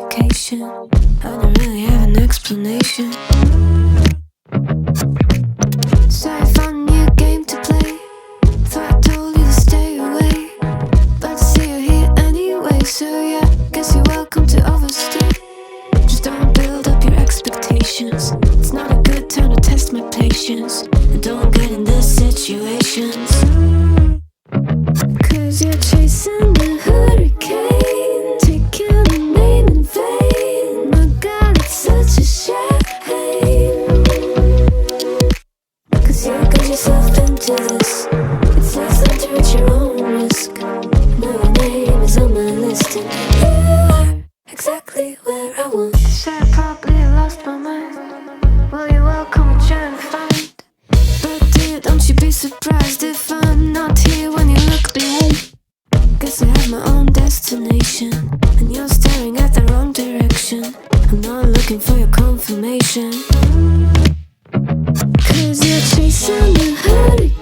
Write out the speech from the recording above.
education. I don't really have an explanation. So I found a new game to play. Thought I told you to stay away, but I see you here anyway. So yeah, guess you're welcome to overstay. Just don't build up your expectations. It's not a good time to test my patience, and don't get in these situations. Cause you're chasing the hurricane, taking the name in vain. My God, it's such a shame. Cause you got yourself into this. It's less than to at your own risk. Now your name is on my list, and you are exactly where I want. Said I probably lost my mind. Well, you're welcome to try and find. But dear, don't you be surprised if I'm not here when you look behind. Guess I have my own destination, and you're staring at the wrong direction. I'm not looking for your confirmation. Cause you're chasing the hurricane.